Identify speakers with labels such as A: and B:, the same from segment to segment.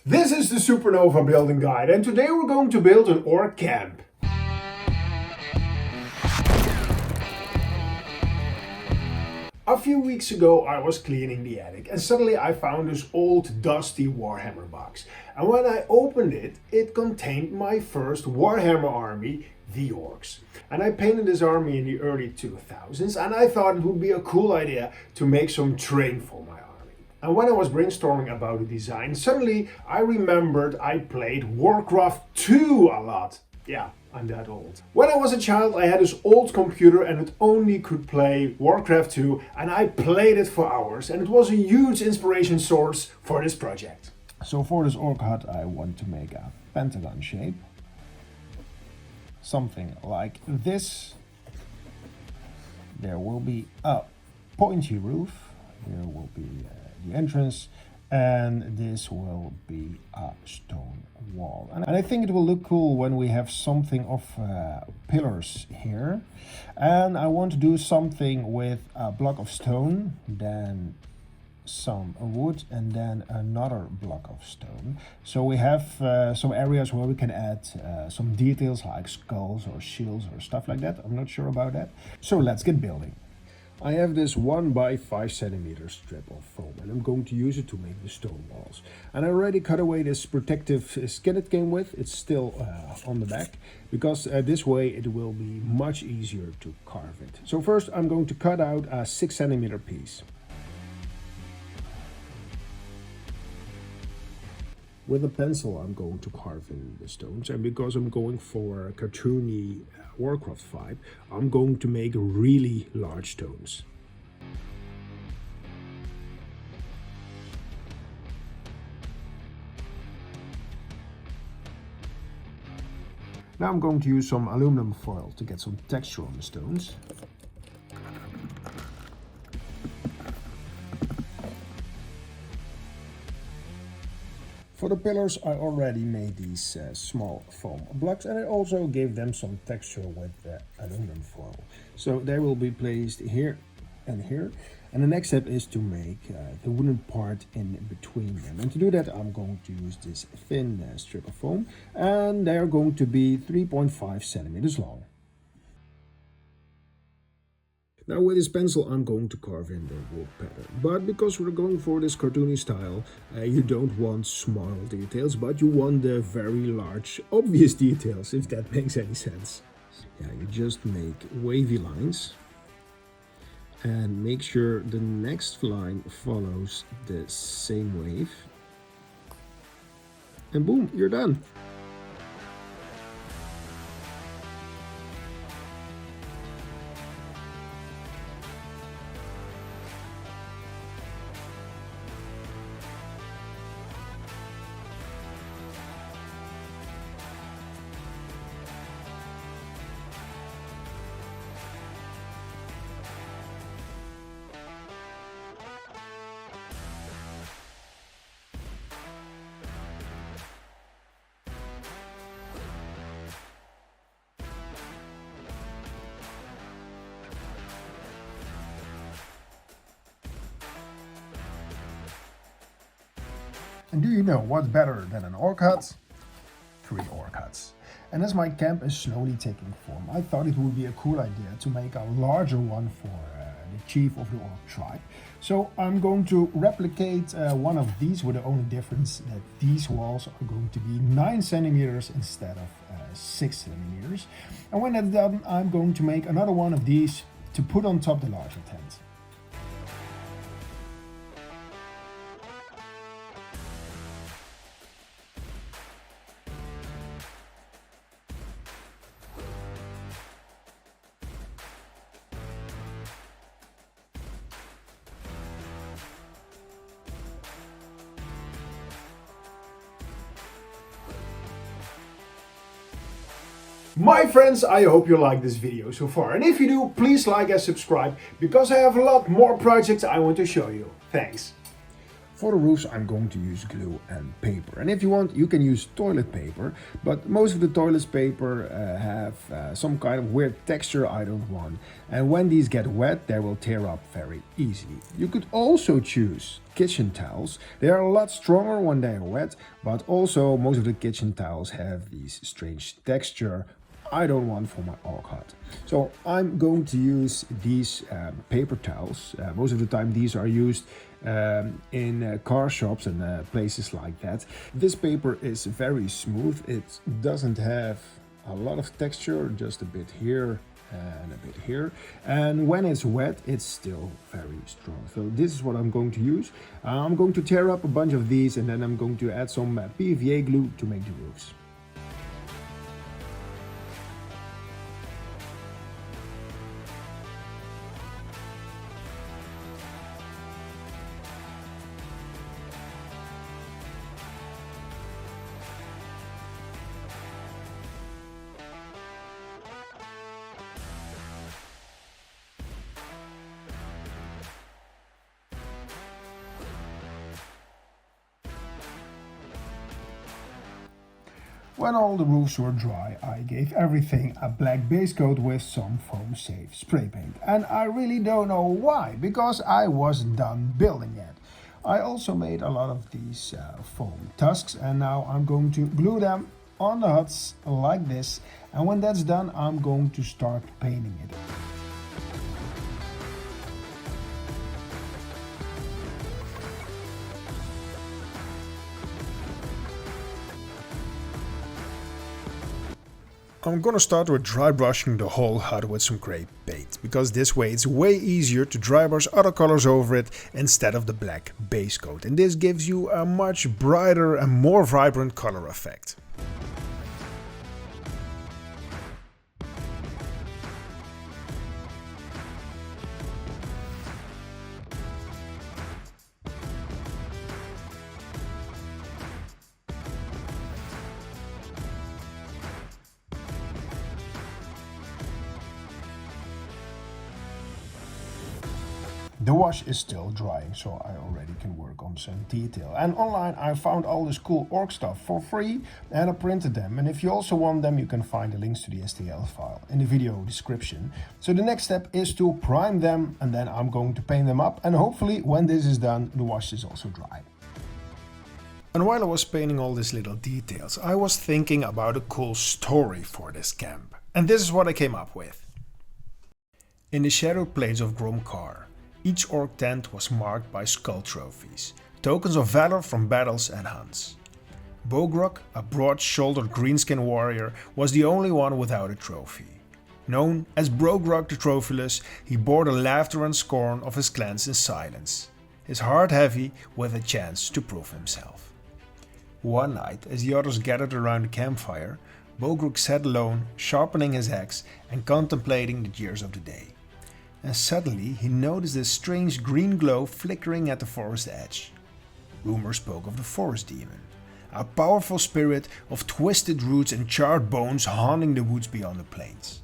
A: This is the Supernova building guide, and today we're going to build an orc camp. A few weeks ago I was cleaning the attic and suddenly I found this old dusty Warhammer box. And when I opened it, it contained my first Warhammer army, the Orcs. And I painted this army in the early 2000s and I thought it would be a cool idea to make some terrain for my army. And when I was brainstorming about the design, suddenly I remembered I played Warcraft 2 a lot. Yeah, I'm that old. When I was a child, I had this old computer and it only could play Warcraft 2, and I played it for hours, and it was a huge inspiration source for this project.
B: So for this orc hut I want to make a pentagon shape. Something like this. There will be a pointy roof. Here will be the entrance. And this will be a stone wall. And I think it will look cool when we have something of pillars here. And I want to do something with a block of stone, then some wood, and then another block of stone. So we have some areas where we can add some details like skulls or shields or stuff like that. I'm not sure about that. So let's get building. I have this 1 by 5 centimeter strip of foam and I'm going to use it to make the stone walls. And I already cut away this protective skin it came with. It's still on the back because this way it will be much easier to carve it. So first I'm going to cut out a 6 centimeter piece. With a pencil I'm going to carve in the stones, and because I'm going for a cartoony Warcraft vibe, I'm going to make really large stones. Now I'm going to use some aluminum foil to get some texture on the stones. For the pillars I already made these small foam blocks, and I also gave them some texture with aluminum foil. So they will be placed here and here. And the next step is to make the wooden part in between them. And to do that I'm going to use this thin strip of foam, and they are going to be 3.5 centimeters long. Now with this pencil I'm going to carve in the wood pattern, but because we're going for this cartoony style, you don't want small details, but you want the very large obvious details, if that makes any sense. Yeah, you just make wavy lines and make sure the next line follows the same wave, and boom, you're done. And do you know what's better than an orc hut? 3 orc huts. And as my camp is slowly taking form, I thought it would be a cool idea to make a larger one for the chief of the orc tribe. So I'm going to replicate one of these, with the only difference that these walls are going to be 9 centimeters instead of 6 centimeters. And when that's done, I'm going to make another one of these to put on top the larger tent.
A: My friends, I hope you like this video so far, and if you do, please like and subscribe, because I have a lot more projects I want to show you. Thanks.
B: For the roofs I'm going to use glue and paper, and if you want you can use toilet paper, but most of the toilet paper have some kind of weird texture I don't want, and when these get wet they will tear up very easily. You could also choose kitchen towels. They are a lot stronger when they are wet, but also most of the kitchen towels have these strange texture I don't want for my orc hut. So I'm going to use these paper towels. Most of the time these are used in car shops and places like that. This paper is very smooth. It doesn't have a lot of texture, just a bit here and a bit here. And when it's wet, it's still very strong. So this is what I'm going to use. I'm going to tear up a bunch of these and then I'm going to add some PVA glue to make the roofs. When all the roofs were dry, I gave everything a black base coat with some foam safe spray paint. And I really don't know why, because I wasn't done building yet. I also made a lot of these foam tusks, and now I'm going to glue them on the huts like this. And when that's done, I'm going to start painting it. I'm gonna start with dry brushing the whole hut with some gray paint, because this way it's way easier to dry brush other colors over it instead of the black base coat, and this gives you a much brighter and more vibrant color effect. The wash is still drying, so I already can work on some detail. And online I found all this cool orc stuff for free and I printed them. And if you also want them, you can find the links to the STL file in the video description. So the next step is to prime them, and then I'm going to paint them up. And hopefully when this is done, the wash is also dry. And while I was painting all these little details, I was thinking about a cool story for this camp. And this is what I came up with. In the shadowed plains of Gromkar, each orc tent was marked by skull trophies, tokens of valor from battles and hunts. Brog, a broad-shouldered greenskin warrior, was the only one without a trophy. Known as Brog the Trophyless, he bore the laughter and scorn of his clans in silence, his heart heavy with a chance to prove himself. One night, as the others gathered around the campfire, Brog sat alone, sharpening his axe and contemplating the jeers of the day. And suddenly he noticed a strange green glow flickering at the forest edge. Rumor spoke of the forest demon, a powerful spirit of twisted roots and charred bones haunting the woods beyond the plains.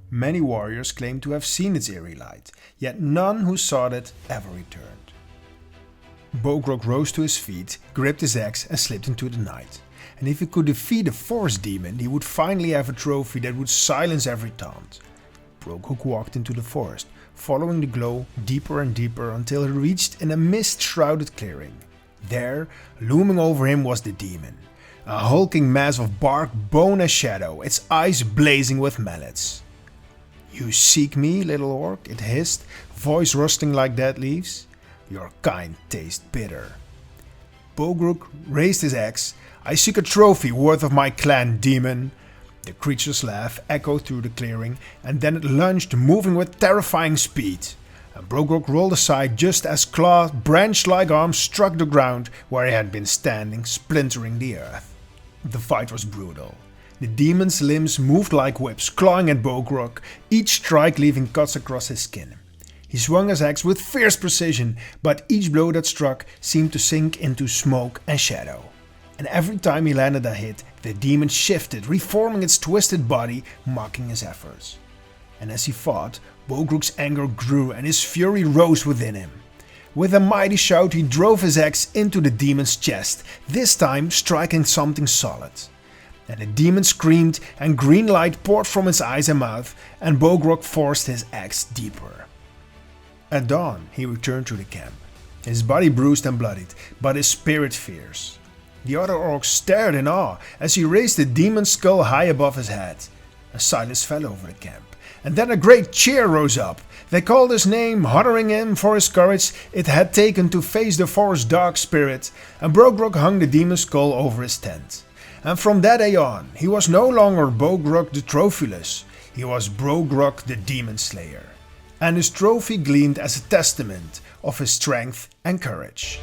B: Many warriors claimed to have seen its eerie light, yet none who sought it ever returned. Brog rose to his feet, gripped his axe and slipped into the night. And if he could defeat the forest demon, he would finally have a trophy that would silence every taunt. Brog walked into the forest, following the glow deeper and deeper until he reached in a mist-shrouded clearing. There, looming over him was the demon, a hulking mass of bark, bone and shadow, its eyes blazing with mallets. "You seek me, little orc?" it hissed, voice rustling like dead leaves. "Your kind taste bitter." Brog raised his axe. "I seek a trophy worth of my clan, demon." The creature's laugh echoed through the clearing, and then it lunged, moving with terrifying speed. And Brog rolled aside just as clawed, branch-like arms struck the ground where he had been standing, splintering the earth. The fight was brutal. The demon's limbs moved like whips, clawing at Brog, each strike leaving cuts across his skin. He swung his axe with fierce precision, but each blow that struck seemed to sink into smoke and shadow. And every time he landed a hit, the demon shifted, reforming its twisted body, mocking his efforts. And as he fought, Brog's anger grew and his fury rose within him.
A: With a mighty shout he drove his axe into the demon's chest, this time striking something solid. And the demon screamed and green light poured from his eyes and mouth, and Brog forced his axe deeper. At dawn he returned to the camp, his body bruised and bloodied, but his spirit fierce. The other orcs stared in awe as he raised the demon's skull high above his head. A silence fell over the camp, and then a great cheer rose up. They called his name, honoring him for his courage it had taken to face the forest's dark spirit, and Brog hung the demon's skull over his tent. And from that day on, he was no longer Brog the Trophyless, he was Brog the Demon Slayer. And his trophy gleamed as a testament of his strength and courage.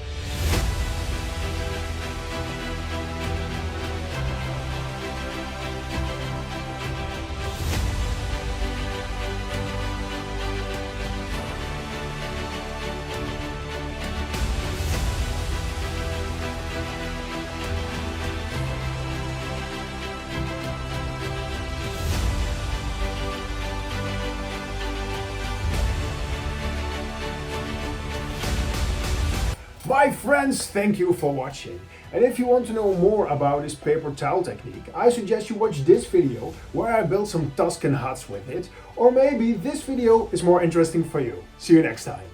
A: My friends, thank you for watching. And if you want to know more about this paper towel technique, I suggest you watch this video where I built some Tuscan huts with it, or maybe this video is more interesting for you. See you next time.